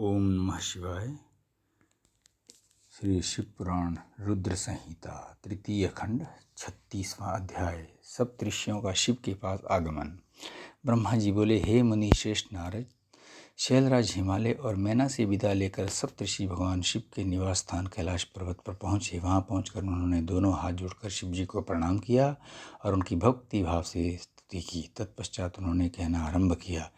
ओम नमः शिवाय। श्री शिव पुराण रुद्र संहिता तृतीय खंड 36वां अध्याय। सप्तऋषियों का शिव के पास आगमन। ब्रह्मा जी बोले, हे मुनि श्रेष्ठ नारद, शैलराज हिमालय और मैना से विदा लेकर सप्तऋषि भगवान शिव के निवास स्थान कैलाश पर्वत पर पहुँचे। वहाँ पहुँचकर उन्होंने दोनों हाथ जोड़कर शिव जी को प्रणाम किया और उनकी भक्ति भाव से स्तुति की। तत्पश्चात उन्होंने कहना आरंभ किया,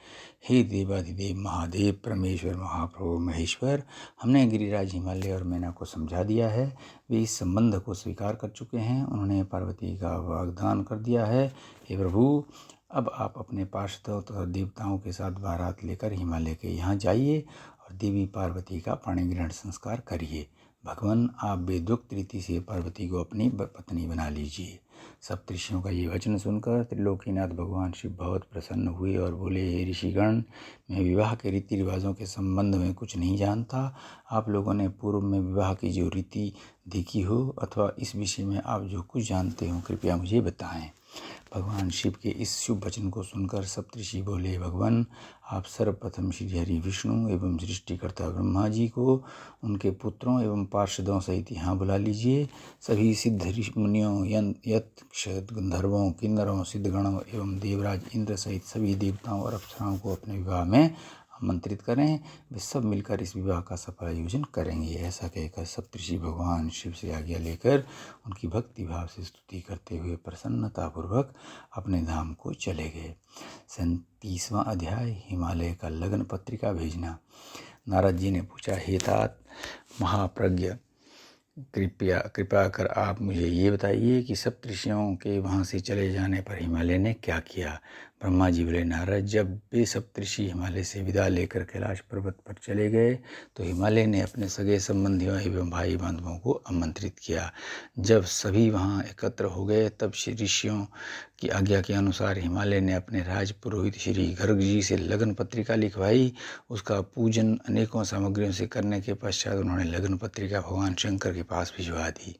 हे देवाधिदेव महादेव परमेश्वर महाप्रभु महेश्वर, हमने गिरिराज हिमालय और मैना को समझा दिया है। वे इस संबंध को स्वीकार कर चुके हैं। उन्होंने पार्वती का वाग्दान कर दिया है। हे प्रभु, अब आप अपने पार्षदों तथा देवताओं के साथ बारात लेकर हिमालय के यहाँ जाइए और देवी पार्वती का पाणी ग्रहण संस्कार करिए। भगवान, आप वेदोक्त रीति से पार्वती को अपनी पत्नी बना लीजिए। सप्तऋषियों का ये वचन सुनकर त्रिलोकीनाथ भगवान शिव बहुत प्रसन्न हुए और बोले, हे ऋषिगण, मैं विवाह के रीति रिवाजों के संबंध में कुछ नहीं जानता। आप लोगों ने पूर्व में विवाह की जो रीति देखी हो अथवा इस विषय में आप जो कुछ जानते हो, कृपया मुझे बताएं। भगवान शिव के इस शुभ वचन को सुनकर सप्तऋषि बोले, भगवान, आप सर्वप्रथम श्री हरि विष्णु एवं सृष्टिकर्ता ब्रह्मा जी को उनके पुत्रों एवं पार्षदों सहित यहाँ बुला लीजिए। सभी सिद्ध ऋषि मुनियों, यक्ष, गंधर्वों, किन्नरों, सिद्धगणों एवं देवराज इंद्र सहित सभी देवताओं और अप्सराओं को अपने विवाह में आमंत्रित करें। वे सब मिलकर इस विवाह का सफल आयोजन करेंगे। ऐसा कहकर सप्तऋषि भगवान शिव से आज्ञा लेकर उनकी भक्ति भाव से स्तुति करते हुए प्रसन्नतापूर्वक अपने धाम को चले गए। 37वां अध्याय। हिमालय का लगन पत्रिका भेजना। नारद जी ने पूछा, हे तात महाप्रज्ञ, कृपा कर आप मुझे ये बताइए कि सप्तऋषियों के वहाँ से चले जाने पर हिमालय ने क्या किया। ब्रह्मा जी बोले, नारद, जब वे सप्तऋषि हिमालय से विदा लेकर कैलाश पर्वत पर चले गए तो हिमालय ने अपने सगे संबंधियों एवं भाई बांधवों को आमंत्रित किया। जब सभी वहाँ एकत्र हो गए तब ऋषियों की आज्ञा के अनुसार हिमालय ने अपने राज पुरोहित श्री गर्ग जी से लगन पत्रिका लिखवाई। उसका पूजन अनेकों सामग्रियों से करने के पश्चात उन्होंने लगन पत्रिका भगवान शंकर के पास भिजवा दी।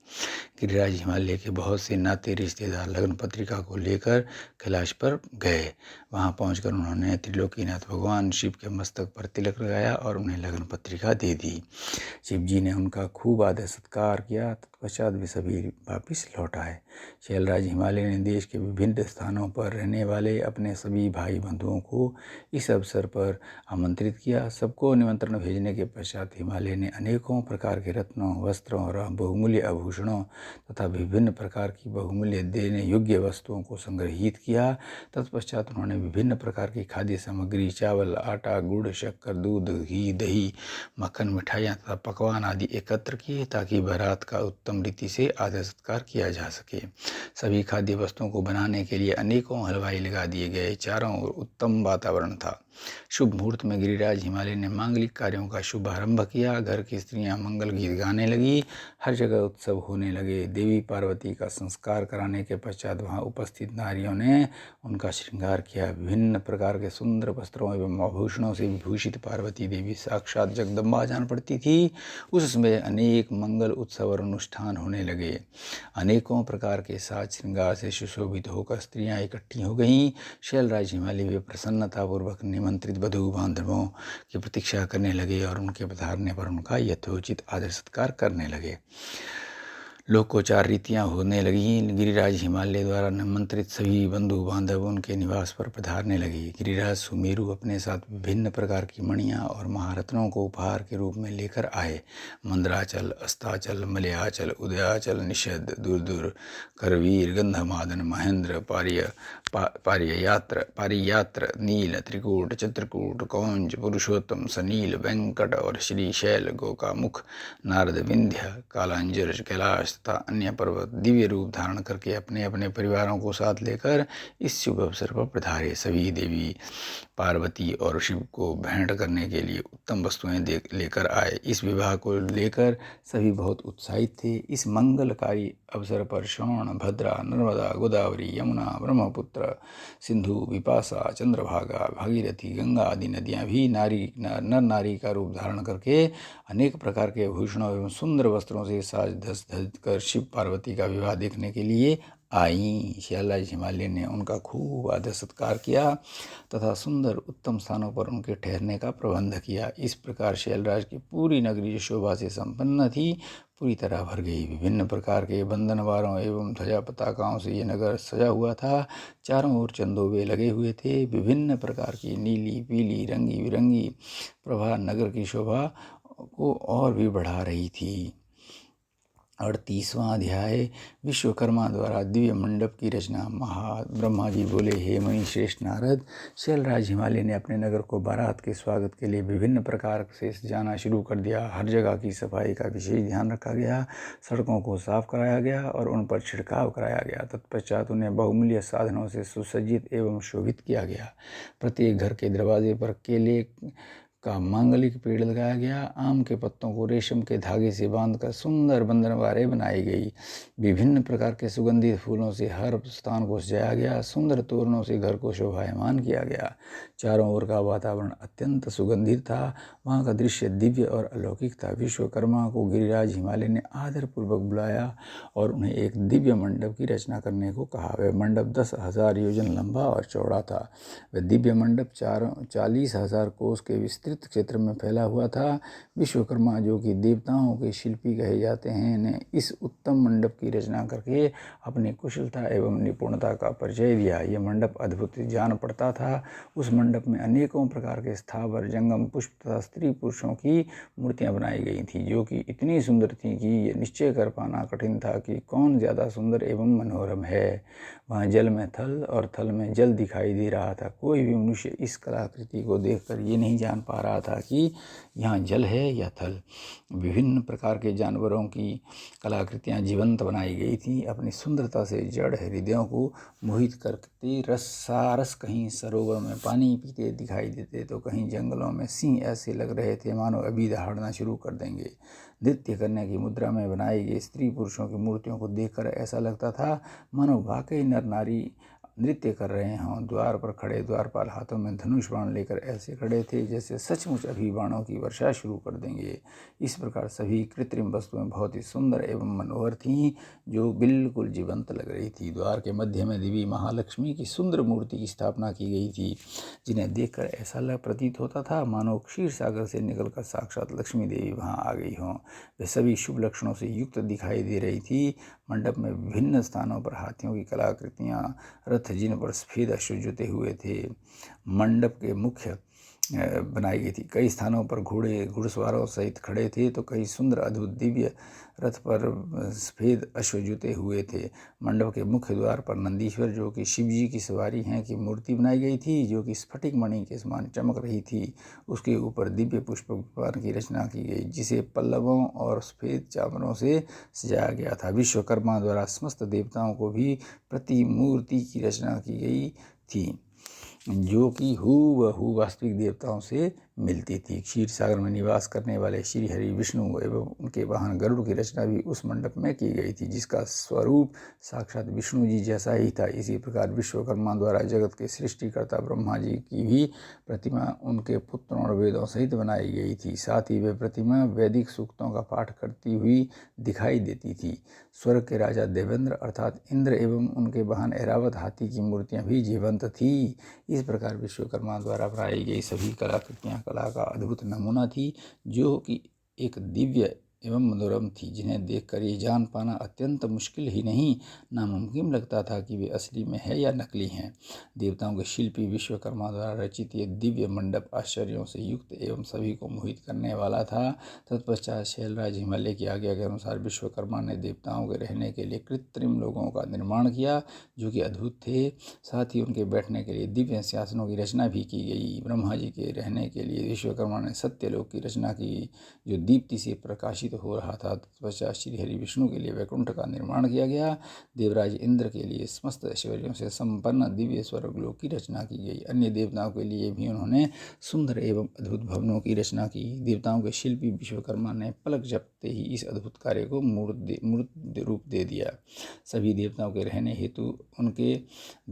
गिरिराज हिमालय के बहुत से नाते रिश्तेदार लगन पत्रिका को लेकर कैलाश पर गए। वहां पहुंचकर उन्होंने त्रिलोकीनाथ भगवान शिव के मस्तक पर तिलक लगाया और उन्हें लगन पत्रिका दे दी। शिव जी ने उनका खूब आदर सत्कार किया। तत्पश्चात वे सभी वापिस लौट आए। शैलराज हिमालय ने देश के विभिन्न स्थानों पर रहने वाले अपने सभी भाई बंधुओं को इस अवसर पर आमंत्रित किया। सबको निमंत्रण भेजने के पश्चात हिमालय ने अनेकों प्रकार के रत्नों, वस्त्रों और बहुमूल्य आभूषणों तथा विभिन्न प्रकार की बहुमूल्य देने योग्य वस्तुओं को संग्रहित किया। तत्पश्चात उन्होंने विभिन्न प्रकार की खाद्य सामग्री, चावल, आटा, गुड़, शक्कर, दूध, घी, दही, मक्खन, मिठाइयाँ तथा पकवान आदि एकत्र किए ताकि बारात का उत्तम रीति से आदर सत्कार किया जा सके। सभी खाद्य वस्तुओं को बनाने के लिए अनेकों हलवाई लगा दिए गए। चारों ओर उत्तम वातावरण था। शुभ मुहूर्त में गिरिराज हिमालय ने मांगलिक कार्यों का शुभारंभ किया। घर की स्त्रियां मंगल गीत गाने लगी। हर जगह उत्सव होने लगे। देवी पार्वती का संस्कार कराने के पश्चात वहां उपस्थित नारियों ने उनका श्रृंगार किया। विभिन्न प्रकार के सुंदर वस्त्रों एवं आभूषणों से विभूषित पार्वती देवी साक्षात जगदम्बा जान पड़ती थी। उस समय अनेक मंगल उत्सव और अनुष्ठान होने लगे। अनेकों प्रकार के साज श्रृंगार से सुशोभित होकर स्त्रियां इकट्ठी हो गईं। शैलराज हिमालय वे प्रसन्नतापूर्वक निमंत्रित वधू बांधवों की प्रतीक्षा करने लगे और उनके पधारने पर उनका यथोचित आदर सत्कार करने लगे। लोकोचार रीतियां होने लगीं। गिरिराज हिमालय द्वारा निमंत्रित सभी बंधु बांधव उनके निवास पर पधारने लगे। गिरिराज सुमेरु अपने साथ विभिन्न प्रकार की मणियां और महारत्नों को उपहार के रूप में लेकर आए। मंदराचल, अस्ताचल, मलयाचल, उदयाचल, निषद, दुर्दुर, करवीर, गंधमादन, महेंद्र, पारियात्र, नील, त्रिकूट, चित्रकूट, कौंज, पुरुषोत्तम, सनील, वेंकट और श्रीशैल, गोकामुख, नारद, विंध्य, कालांजर, कैलाश तथा अन्य पर्वत दिव्य रूप धारण करके अपने अपने परिवारों को साथ लेकर इस शुभ अवसर पर पधारे। सभी देवी पार्वती और शिव को भेंट करने के लिए उत्तम वस्तुएं लेकर आए। इस विवाह को लेकर सभी बहुत उत्साहित थे। इस मंगलकारी अवसर पर श्रवण, भद्रा, नर्मदा, गोदावरी, यमुना, ब्रह्मपुत्र, सिंधु, विपाशा, चंद्रभागा, भागीरथी, गंगा आदि नदियां भी नर नारी का रूप धारण करके अनेक प्रकार के भूषणों एवं सुंदर वस्त्रों से साज धज कर शिव पार्वती का विवाह देखने के लिए आईं। शैलराज हिमालय ने उनका खूब आदर सत्कार किया तथा सुंदर उत्तम स्थानों पर उनके ठहरने का प्रबंध किया। इस प्रकार शैलराज की पूरी नगरी जो शोभा से संपन्न थी पूरी तरह भर गई। विभिन्न प्रकार के बंधनवारों एवं ध्वजा पताकाओं से ये नगर सजा हुआ था। चारों ओर चंदोबे लगे हुए थे। विभिन्न प्रकार की नीली पीली रंगी बिरंगी प्रभा नगर की शोभा को और भी बढ़ा रही थी। 38वां अध्याय विश्वकर्मा द्वारा दिव्य मंडप की रचना। ब्रह्मा जी बोले, हे मुनि श्रेष्ठ नारद, शैलराज हिमालय ने अपने नगर को बारात के स्वागत के लिए विभिन्न प्रकार से सजाना शुरू कर दिया। हर जगह की सफाई का विशेष ध्यान रखा गया, सड़कों को साफ कराया गया और उन पर छिड़काव कराया गया। तत्पश्चात उन्हें बहुमूल्य साधनों से सुसज्जित एवं शोभित किया गया। प्रत्येक घर के दरवाजे पर केले का मांगलिक पेड़ लगाया गया। आम के पत्तों को रेशम के धागे से बांधकर सुंदर बंधनवारें बनाई गई। विभिन्न प्रकार के सुगंधित फूलों से हर स्थान को सजाया गया। सुंदर तोरणों से घर को शोभायमान किया गया। चारों ओर का वातावरण अत्यंत सुगंधित था। वहाँ का दृश्य दिव्य और अलौकिक था। विश्वकर्मा को गिरिराज हिमालय ने आदरपूर्वक बुलाया और उन्हें एक दिव्य मंडप की रचना करने को कहा। वह मंडप 10,000 योजन लंबा और चौड़ा था। वह दिव्य मंडप 40,000 कोस के विस्तृत क्षेत्र में फैला हुआ था। विश्वकर्मा, जो कि देवताओं के शिल्पी कहे जाते हैं, ने इस उत्तम मंडप की रचना करके अपनी कुशलता एवं निपुणता का परिचय दिया। यह मंडप अद्भुत जान पड़ता था। उस मंडप में अनेकों प्रकार के स्थावर, जंगम, पुष्प तथा स्त्री पुरुषों की मूर्तियां बनाई गई थी, जो कि इतनी सुंदर थीं कि ये निश्चय कर पाना कठिन था कि कौन ज़्यादा सुंदर एवं मनोरम है। वहाँ जल में थल और थल में जल दिखाई दे रहा था। कोई भी मनुष्य इस कलाकृति को देखकर ये नहीं जान पा रहा था कि यहाँ जल है या थल। विभिन्न प्रकार के जानवरों की कलाकृतियाँ जीवंत बनाई गई थी। अपनी सुंदरता से जड़ हृदयों को मोहित करती रसारस कहीं सरोवर में पानी पीते दिखाई देते तो कहीं जंगलों में सिंह ऐसे लग रहे थे मानो अभी दहाड़ना शुरू कर देंगे। नृत्य करने की मुद्रा में बनाई गई स्त्री पुरुषों की मूर्तियों को देखकर ऐसा लगता था मानो वाकई नर नारी नृत्य कर रहे हों। द्वार पर खड़े द्वारपाल हाथों में धनुष बाण लेकर ऐसे खड़े थे जैसे सचमुच अभी बाणों की वर्षा शुरू कर देंगे। इस प्रकार सभी कृत्रिम वस्तुएं बहुत ही सुंदर एवं मनोहर थीं, जो बिल्कुल जीवंत लग रही थी। द्वार के मध्य में देवी महालक्ष्मी की सुंदर मूर्ति की स्थापना की गई थी, जिन्हें देखकर ऐसा प्रतीत होता था मानो क्षीर सागर से निकलकर साक्षात लक्ष्मी देवी वहाँ आ गई हों। वे सभी शुभ लक्षणों से युक्त दिखाई दे रही थी। मंडप में विभिन्न स्थानों पर हाथियों की कलाकृतियाँ, रथ जिन पर सफेद अश्व जुते हुए थे, मंडप के मुख्य बनाई गई थी। कई स्थानों पर घोड़े घुड़सवारों सहित खड़े थे तो कई सुंदर अद्भुत दिव्य रथ पर सफेद अश्व जुते हुए थे। मंडप के मुख्य द्वार पर नंदीश्वर, जो कि शिव जी की सवारी हैं, की मूर्ति बनाई गई थी, जो कि स्फटिक मणि के समान चमक रही थी। उसके ऊपर दिव्य पुष्प विमान की रचना की गई, जिसे पल्लवों और सफेद चादरों से सजाया गया था। विश्वकर्मा द्वारा समस्त देवताओं को भी प्रतिमूर्ति की रचना की गई थी, जो कि हूबहू वास्तविक देवताओं से मिलती थी। क्षीर सागर में निवास करने वाले श्री हरि विष्णु एवं उनके वाहन गरुड़ की रचना भी उस मंडप में की गई थी, जिसका स्वरूप साक्षात विष्णु जी जैसा ही था। इसी प्रकार विश्वकर्मा द्वारा जगत के सृष्टिकर्ता ब्रह्मा जी की भी प्रतिमा उनके पुत्रों और वेदों सहित बनाई गई थी। साथ ही वे प्रतिमा वैदिक सूक्तों का पाठ करती हुई दिखाई देती थी। स्वर्ग के राजा देवेंद्र अर्थात इंद्र एवं उनके वाहन ऐरावत हाथी की मूर्तियां भी जीवंत थी। इस प्रकार विश्वकर्मा द्वारा बनाई गई सभी कलाकृतियाँ कला का अद्भुत नमूना थी, जो कि एक दिव्य एवं मनोरम थी, जिन्हें देखकर ये जान पाना अत्यंत मुश्किल ही नहीं नामुमकिन लगता था कि वे असली में है या नकली हैं। देवताओं के शिल्पी विश्वकर्मा द्वारा रचित ये दिव्य मंडप आश्चर्यों से युक्त एवं सभी को मोहित करने वाला था। तत्पश्चात शैलराज हिमालय की आज्ञा के अनुसार विश्वकर्मा ने देवताओं के रहने के लिए कृत्रिम लोगों का निर्माण किया, जो कि अद्भुत थे। साथ ही उनके बैठने के लिए दिव्य सिंहासनों की रचना भी की गई। ब्रह्मा जी के रहने के लिए विश्वकर्मा ने सत्यलोक की रचना की, जो दीप्ति से प्रकाशित हो रहा था। तत्पश्चात श्री हरि विष्णु के लिए वैकुंठ का निर्माण किया गया। देवराज इंद्र के लिए समस्त ऐश्वर्यों से संपन्न दिव्य स्वर्गलोक की रचना की गई। अन्य देवताओं के लिए भी उन्होंने सुंदर एवं अद्भुत भवनों की रचना की। देवताओं के शिल्पी विश्वकर्मा ने पलक झपकते ही इस अद्भुत कार्य को मूर्त रूप दे दिया। सभी देवताओं के रहने हेतु उनके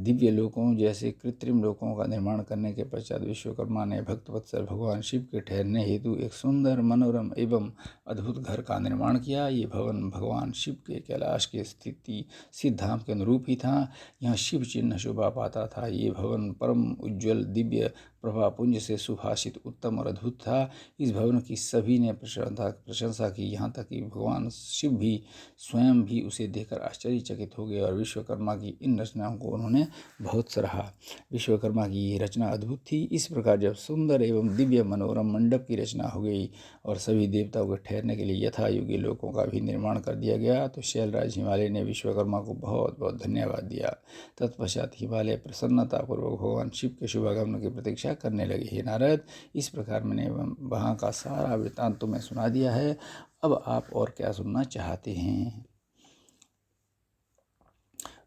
दिव्य लोकों जैसे कृत्रिम लोकों का निर्माण करने के पश्चात विश्वकर्मा ने भक्तवत्सल भगवान शिव के ठहरने हेतु एक सुंदर मनोरम एवं अद्भुत घर का निर्माण किया। ये भवन भगवान शिव के कैलाश के स्थिति सिद्ध धाम के अनुरूप ही था। यहाँ शिव चिन्ह शोभा पाता था। ये भवन परम उज्ज्वल दिव्य प्रभा पुंज से सुभाषित उत्तम और अद्भुत था। इस भवन की सभी ने प्रशंसा की, यहाँ तक कि भगवान शिव भी स्वयं भी उसे देखकर आश्चर्यचकित हो गए और विश्वकर्मा की इन रचनाओं को उन्होंने बहुत सराहा। विश्वकर्मा की ये रचना अद्भुत थी। इस प्रकार जब सुंदर एवं दिव्य मनोरम मंडप की रचना हो गई और सभी देवताओं के ठहरने के लिए यथायोग्य लोकों का भी निर्माण कर दिया गया, तो शैलराज हिमालय ने विश्वकर्मा को बहुत बहुत धन्यवाद दिया। तत्पश्चात हिमालय प्रसन्नतापूर्वक भगवान शिव के शुभागमन की प्रतीक्षा करने लगे। हे नारद, इस प्रकार मैंने वहाँ का सारा वृत्तांत तुम्हें सुना दिया है। अब आप और क्या सुनना चाहते हैं?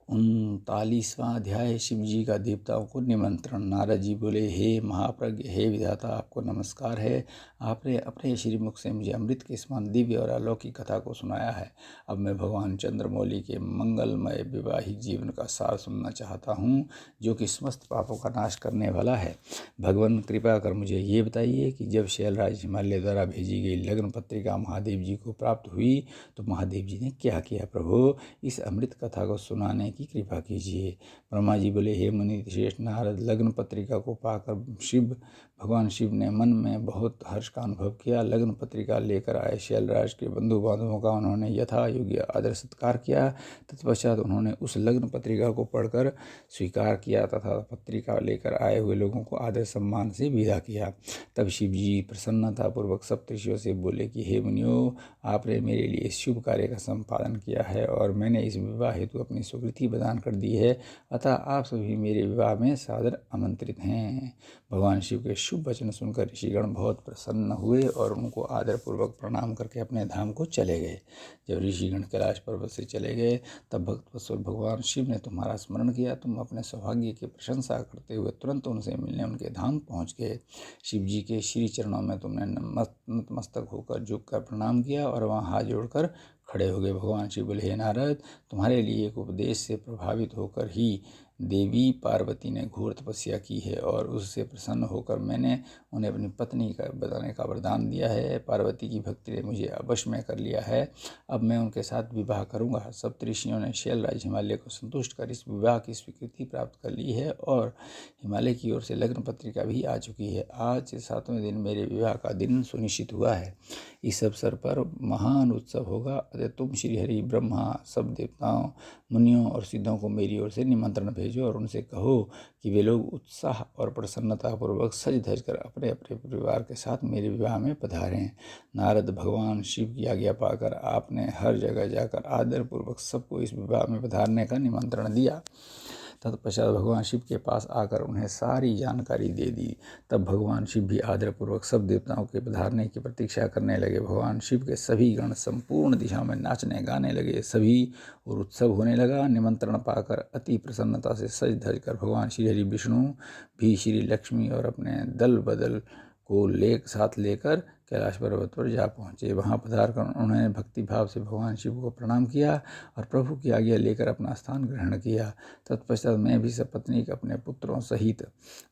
39वां अध्याय शिव जी का देवताओं को निमंत्रण। नारद जी बोले, हे महाप्रज्ञ, हे विधाता, आपको नमस्कार है। आपने अपने श्रीमुख से मुझे अमृत के समान दिव्य और अलौकिक कथा को सुनाया है। अब मैं भगवान चंद्रमौली के मंगलमय वैवाहिक जीवन का सार सुनना चाहता हूँ, जो कि समस्त पापों का नाश करने वाला है। भगवान कृपा कर मुझे ये बताइए कि जब शैलराज हिमालय द्वारा भेजी गई लग्न पत्रिका महादेव जी को प्राप्त हुई तो महादेव जी ने क्या किया? प्रभु, इस अमृत कथा को सुनाने की कृपा कीजिए। ब्रह्मा जी बोले, हे मुनि श्रेष्ठ नारद, लग्न पत्रिका को पाकर भगवान शिव ने मन में बहुत हर्ष का अनुभव किया। लग्न पत्रिका लेकर आए शैलराज के बंधु बांधवों का उन्होंने यथा योग्य आदर सत्कार किया। तत्पश्चात उन्होंने उस लग्न पत्रिका को पढ़कर स्वीकार किया तथा पत्रिका लेकर आए हुए लोगों को आदर सम्मान से विदा किया। तब शिव जी प्रसन्नतापूर्वक सप्तर्षियों से बोले कि हे मुनियों, आपने मेरे लिए इस शुभ कार्य का संपादन किया है और मैंने इस विवाह हेतु अपनी स्वीकृति प्रदान कर दी है, अतः आप सभी मेरे विवाह में सादर आमंत्रित हैं। भगवान शिव के शुभ वचन सुनकर ऋषिगण बहुत प्रसन्न हुए और उनको आदरपूर्वक प्रणाम करके अपने धाम को चले गए। जब ऋषिगण कैलाश पर्वत से चले गए तब भक्तवत्सल भगवान शिव ने तुम्हारा स्मरण किया। तुम अपने सौभाग्य की प्रशंसा करते हुए तुरंत उनसे मिलने उनके धाम पहुँच गए। शिव जी के श्री चरणों में तुमने नतमस्तक होकर झुककर प्रणाम किया और वहाँ हाथ जोड़कर खड़े हो गए। भगवान शिव बोले, हे नारद, तुम्हारे लिए एक उपदेश से प्रभावित होकर ही देवी पार्वती ने घोर तपस्या की है और उससे प्रसन्न होकर मैंने उन्हें अपनी पत्नी का बनाने का वरदान दिया है। पार्वती की भक्ति ने मुझे वश में कर लिया है। अब मैं उनके साथ विवाह करूंगा। सप्तऋषियों ने शैलराज हिमालय को संतुष्ट कर इस विवाह की स्वीकृति प्राप्त कर ली है और हिमालय की ओर से लग्न पत्रिका भी आ चुकी है। आज से 7वें दिन मेरे विवाह का दिन सुनिश्चित हुआ है। इस अवसर पर महान उत्सव होगा, अतः तुम श्री हरि, ब्रह्मा, सब देवताओं, मुनियों और सिद्धों को मेरी ओर से निमंत्रण भेजो और उनसे कहो कि वे लोग उत्साह और प्रसन्नतापूर्वक सज धज कर अपने अपने परिवार के साथ मेरे विवाह में पधारें। नारद, भगवान शिव की आज्ञा पाकर आपने हर जगह जाकर आदरपूर्वक सबको इस विवाह में पधारने का निमंत्रण दिया। तत्पश्चात भगवान शिव के पास आकर उन्हें सारी जानकारी दे दी। तब भगवान शिव भी आदरपूर्वक सब देवताओं के पधारने की प्रतीक्षा करने लगे। भगवान शिव के सभी गण संपूर्ण दिशाओं में नाचने गाने लगे। सभी और उत्सव होने लगा। निमंत्रण पाकर अति प्रसन्नता से सज धज कर भगवान श्री हरि विष्णु भी श्री लक्ष्मी और अपने दल बदल को साथ लेकर कैलाश पर्वत पर जा पहुँचे। वहाँ पधार कर उन्होंने भक्तिभाव से भगवान शिव को प्रणाम किया और प्रभु की आज्ञा लेकर अपना स्थान ग्रहण किया। तत्पश्चात मैं भी सपत्नीक अपने पुत्रों सहित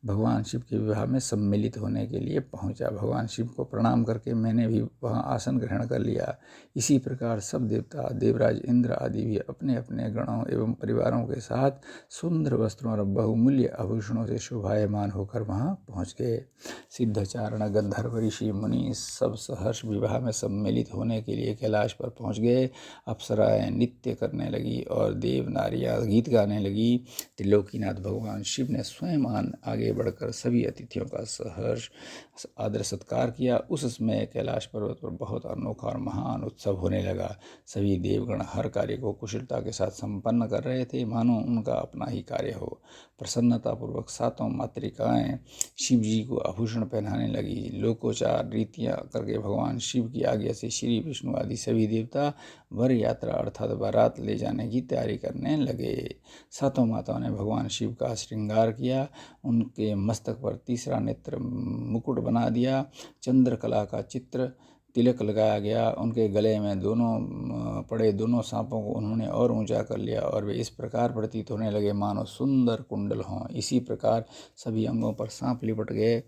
भगवान शिव के विवाह में सम्मिलित होने के लिए पहुँचा। भगवान शिव को प्रणाम करके मैंने भी वहाँ आसन ग्रहण कर लिया। इसी प्रकार सब देवता, देवराज इंद्र आदि भी अपने अपने गणों एवं परिवारों के साथ सुंदर वस्त्रों और बहुमूल्य आभूषणों से शोभायमान होकर वहाँ पहुँच गए। सिद्धचारण, गंधर्व, ऋषि, मुनि सब सहर्ष विवाह में सम्मिलित होने के लिए कैलाश पर पहुंच गए। अप्सराएं नृत्य करने लगी और देव नारियां गीत गाने लगी। त्रिलोकीनाथ भगवान शिव ने स्वयं आगे बढ़कर सभी अतिथियों का सहर्ष आदर सत्कार किया। उस समय कैलाश पर्वत पर बहुत अनोखा और महान उत्सव होने लगा। सभी देवगण हर कार्य को कुशलता के साथ संपन्न कर रहे थे, मानो उनका अपना ही कार्य हो। प्रसन्नतापूर्वक सातों मातृकाएं शिव जी को आभूषण पहनाने लगी। लोकोचार रीतियां करके भगवान शिव की आज्ञा से श्री विष्णु आदि सभी देवता वर यात्रा अर्थात बारात ले जाने की तैयारी करने लगे। सातों माताओं ने भगवान शिव का श्रृंगार किया। उनके मस्तक पर तीसरा नेत्र मुकुट बना दिया। चंद्रकला का चित्र तिलक लगाया गया। उनके गले में पड़े दोनों सांपों को उन्होंने और ऊंचा कर लिया और वे इस प्रकार प्रतीत होने लगे मानो सुंदर कुंडल हों। इसी प्रकार सभी अंगों पर सांप लिपट गए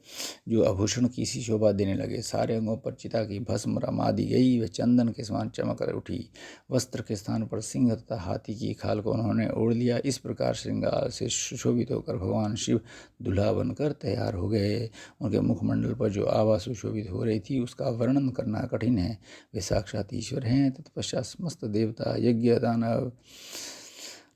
जो आभूषण की सी शोभा देने लगे। सारे अंगों पर चिता की भस्म रमा दी गई, वे चंदन के समान चमक उठी। वस्त्र के स्थान पर सिंह तथा हाथी की खाल को उन्होंने ओढ़ लिया। इस प्रकार श्रृंगार से सुशोभित होकर भगवान शिव दूल्हा बनकर तैयार हो गए। उनके मुखमंडल पर जो आभा सुशोभित हो रही थी उसका वर्णन करना कठिन है। वे साक्षात ईश्वर हैं। तत्पश्चात समस्त देवता, यज्ञ, दानव,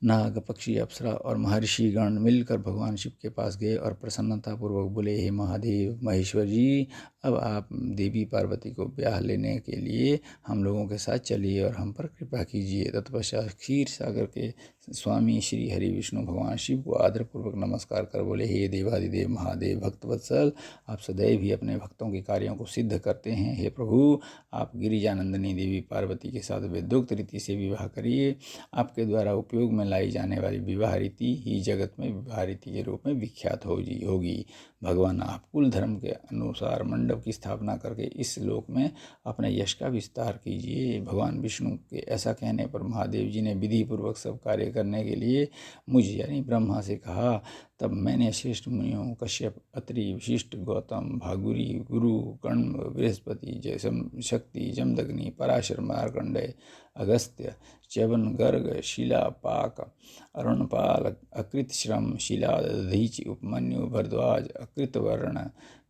नाग, पक्षी, अप्सरा और महर्षि गण मिलकर भगवान शिव के पास गए और प्रसन्नतापूर्वक बोले, हे महादेव महेश्वर जी, अब आप देवी पार्वती को ब्याह लेने के लिए हम लोगों के साथ चलिए और हम पर कृपा कीजिए। तत्पश्चात क्षीर सागर के स्वामी श्री हरि विष्णु भगवान शिव को आदरपूर्वक नमस्कार कर बोले, हे देवादिदेव महादेव भक्तवत्सल, आप सदैव ही अपने भक्तों के कार्यों को सिद्ध करते हैं। हे प्रभु, आप गिरिजानंदिनी देवी पार्वती के साथ वेदोक्त रीति से विवाह करिए। आपके द्वारा उपयोग में लाई जाने वाली विवाह रीति ही जगत में विवाह रीति के रूप में विख्यात होगी। भगवान, आप कुल धर्म के अनुसार मंडप की स्थापना करके इस लोक में अपने यश का विस्तार कीजिए। भगवान विष्णु के ऐसा कहने पर महादेव जी ने विधि पूर्वक सब कार्य करने के लिए मुझ यानी ब्रह्मा से कहा। तब मैंने श्रेष्ठ मुनियों कश्यप, अत्रि, वशिष्ठ, गौतम, भागुरी, गुरु, कण्व, बृहस्पति, शक्ति, जमदग्नि, पराशर, मार्कंडेय, अगस्त्य, च्यवन, गर्ग, शिला, पाक, अरुणपाल, अकृतश्रम, शिलादधीच, उपमन्यु, भरद्वाज, अकृतवर्ण,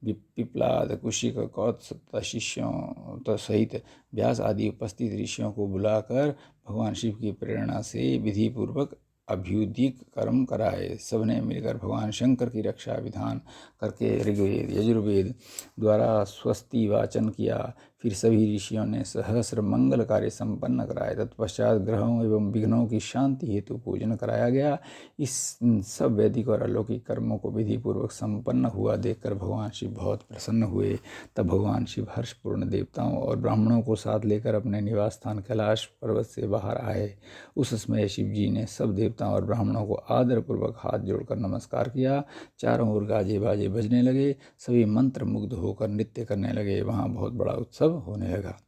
पिप्लाद, कुशिक, कौत्स शिष्यों सहित व्यास आदि उपस्थित ऋषियों को बुलाकर भगवान शिव की प्रेरणा से विधि पूर्वक अभ्युदिक कर्म कराए। सबने मिलकर भगवान शंकर की रक्षा विधान करके ऋग्वेद, यजुर्वेद द्वारा स्वस्ति वाचन किया। फिर सभी ऋषियों ने सहस्र मंगल कार्य संपन्न कराए। तत्पश्चात ग्रहों एवं विघ्नों की शांति हेतु पूजन कराया गया। इस सब वैदिक और अलौकिक कर्मों को विधि पूर्वक संपन्न हुआ देखकर भगवान शिव बहुत प्रसन्न हुए। तब भगवान शिव हर्षपूर्ण देवताओं और ब्राह्मणों को साथ लेकर अपने निवास स्थान कैलाश पर्वत से बाहर आए। उस समय शिव जी ने सब देवताओं और ब्राह्मणों को आदरपूर्वक हाथ जोड़कर नमस्कार किया। चारों ओर गाजे बाजे बजने लगे। सभी मंत्र मुग्ध होकर नृत्य करने लगे। वहाँ बहुत बड़ा उत्सव होने लगा।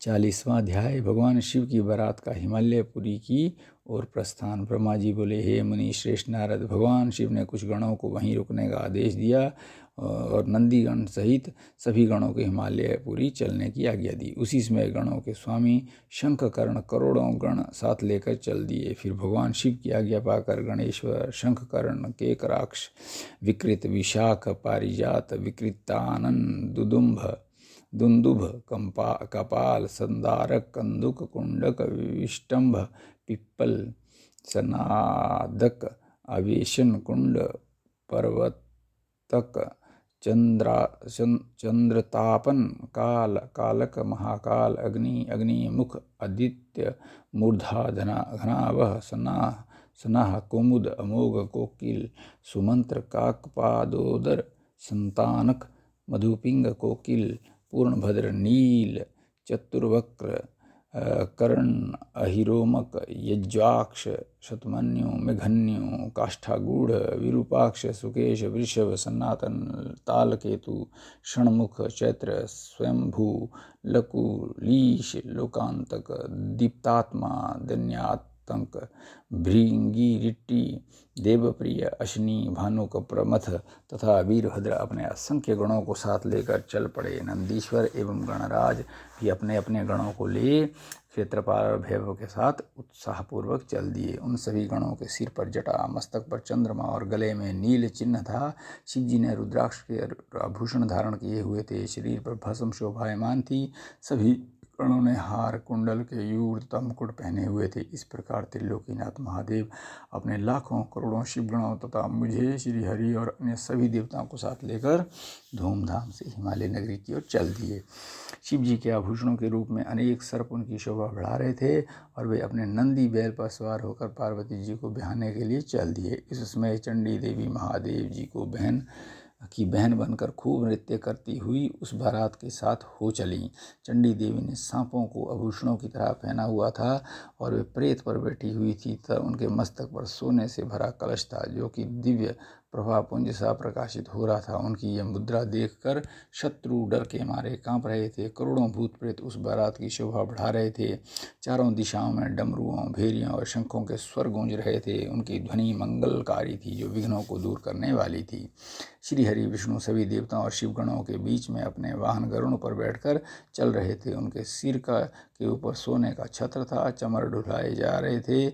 40वां अध्याय। भगवान शिव की बारात का हिमालयपुरी की ओर प्रस्थान। ब्रह्मा जी बोले, हे मुनि श्रेष्ठ नारद, भगवान शिव ने कुछ गणों को वहीं रुकने का आदेश दिया और नंदीगण सहित सभी गणों के हिमालयपुरी चलने की आज्ञा दी। उसी समय गणों के स्वामी शंखकर्ण करोड़ों गण साथ लेकर चल दिए। फिर भगवान शिव की आज्ञा पाकर गणेश्वर, शंखकर्ण, केकराक्ष, विकृत, विशाख, पारिजात, विकृतानन, दुंदुभ, कपाल, संदारक, कंदुक, कुंडक, विष्टंभ, पिप्पल, सनादक, आवेशन, कुंड, पर्वतक, चंद्रतापन, कालक, महाकाल, अग्नि, मुख, आदित्य, मूर्धा, घनावह, सनाह, कुमुद, अमोघ, कोकिल, सुमंत्र, काकपादोदर, संतानक, मधुपिंग, कोकिल, पूर्णभद्र, नील, चतुर्वक्र, कर्ण, अहिरोमक, यज्वाक्ष, शतमन्यु, मेघन्यु, काष्ठागूढ़, विरूपाक्ष, सुकेश, वृषभ, सनातन, तालकेतु, षण्मुख, चैत्र, स्वयंभू, लकुलीश, लोकांतक, दीप्तात्मा, दन्यातंक, भृंगी, रिट्टी, देवप्रिय, अश्नि, भानुक, प्रमथ तथा वीरभद्र अपने असंख्य गणों को साथ लेकर चल पड़े। नंदीश्वर एवं गणराज भी अपने अपने गणों को ले क्षेत्रपाल और भैरव के साथ उत्साहपूर्वक चल दिए। उन सभी गणों के सिर पर जटा, मस्तक पर चंद्रमा और गले में नील चिन्ह था। शिव जी ने रुद्राक्ष के आभूषण धारण किए हुए थे। शरीर पर भस्म शोभायमान थी। सभी गणों ने हार, कुंडल, केयूर तथा मुकुट पहने हुए थे। इस प्रकार त्रिलोकीनाथ महादेव अपने लाखों करोड़ों शिवगणों तथा मुझे श्री हरि और अन्य सभी देवताओं को साथ लेकर धूमधाम से हिमालय नगरी की ओर चल दिए। शिव जी के आभूषणों के रूप में अनेक सर्प उनकी शोभा बढ़ा रहे थे और वे अपने नंदी बैल पर सवार होकर पार्वती जी को ब्याहने के लिए चल दिए। इस समय चंडी देवी महादेव जी को बहन बनकर खूब नृत्य करती हुई उस बारात के साथ हो चली। चंडी देवी ने सांपों को आभूषणों की तरह पहना हुआ था और वे प्रेत पर बैठी हुई थी तथा उनके मस्तक पर सोने से भरा कलश था जो कि दिव्य प्रभापुंज सा प्रकाशित हो रहा था। उनकी यह मुद्रा देखकर शत्रु डर के मारे कांप रहे थे। करोड़ों भूत प्रेत उस बारात की शोभा बढ़ा रहे थे। चारों दिशाओं में डमरुओं, भेरियों और शंखों के स्वर गूंज रहे थे। उनकी ध्वनि मंगलकारी थी, जो विघ्नों को दूर करने वाली थी। श्री हरि विष्णु सभी देवताओं और शिवगणों के बीच में अपने वाहन गरुड़ पर बैठकर चल रहे थे। उनके सिर के ऊपर सोने का छत्र था। चमर ढुलाए जा रहे थे।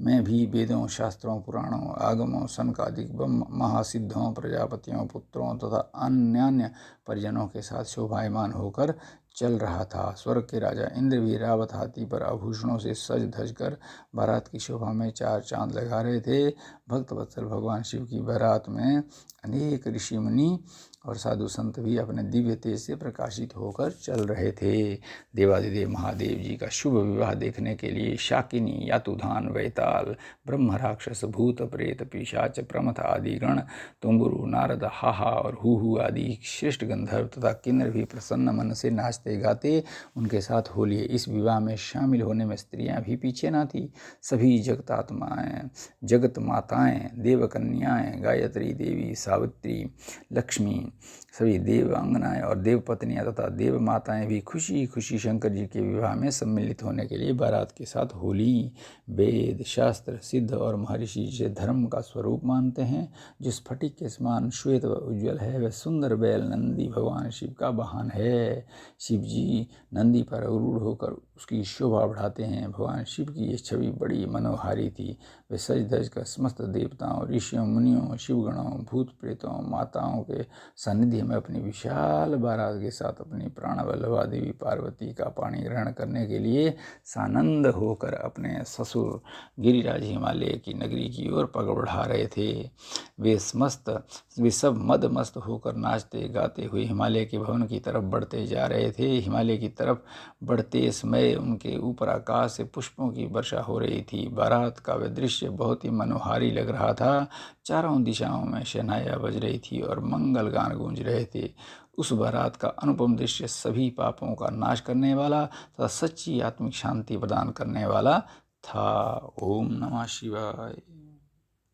मैं भी वेदों, शास्त्रों, पुराणों, आगमों, सनकादिक महासिद्धों, प्रजापतियों, पुत्रों तथा अन्य परिजनों के साथ शोभायमान होकर चल रहा था। स्वर्ग के राजा इंद्र भी रावत हाथी पर आभूषणों से सज धज कर बारात की शोभा में चार चांद लगा रहे थे। भक्त वत्सल भगवान शिव की बारात में अनेक ऋषि मुनि और साधु संत भी अपने दिव्य तेज से प्रकाशित होकर चल रहे थे। देवादिदेव महादेव जी का शुभ विवाह देखने के लिए शाकिनी, यातुधान, वैताल, ब्रह्म, राक्षस, भूत, प्रेत, पिशाच, प्रमथ आदि गण, तुम्बुरु, नारद, हाहा और हु आदि श्रेष्ठ गंधर्व तथा किन्नर भी प्रसन्न मन से नाचते गाते उनके साथ हो लिए। इस विवाह में शामिल होने में स्त्रियां भी पीछे न थी। सभी जगतात्माएं, जगत माताएं, देवकन्याएं, गायत्री देवी, सावित्री, लक्ष्मी, सभी देवांगनाएं और देव पत्नियां तथा देव माताएं भी खुशी खुशी शंकर जी के विवाह में सम्मिलित होने के लिए बारात के साथ होली। वेद, शास्त्र, सिद्ध और महर्षि जिसे धर्म का स्वरूप मानते हैं, जिस स्फटिक के समान श्वेत व उज्ज्वल है, वह सुंदर बैल नंदी भगवान शिव का वाहन है। शिव जी नंदी पर आरूढ़ होकर उसकी शोभा बढ़ाते हैं। भगवान शिव की यह छवि बड़ी मनोहारी थी। वे सज धज कर समस्त देवताओं, ऋषियों, मुनियों, शिवगणों, भूत प्रेतों, माताओं के सानिध्य में अपनी विशाल बारात के साथ अपनी प्राणवल्लभा देवी पार्वती का पाणी ग्रहण करने के लिए सानंद होकर अपने ससुर गिरिराज हिमालय की नगरी की ओर पग बढ़ा रहे थे। वे सब मद मस्त होकर नाचते गाते हुए हिमालय के भवन की तरफ बढ़ते जा रहे थे। हिमालय की तरफ बढ़ते समय उनके ऊपर आकाश से पुष्पों की वर्षा हो रही थी। बारात का वह दृश्य बहुत ही मनोहारी लग रहा था। चारों दिशाओं में शहनाइयाँ बज रही थी और मंगल गान गूंज रहे थे। उस बारात का अनुपम दृश्य सभी पापों का नाश करने वाला तथा सच्ची आत्मिक शांति प्रदान करने वाला था। ओम नमः शिवाय।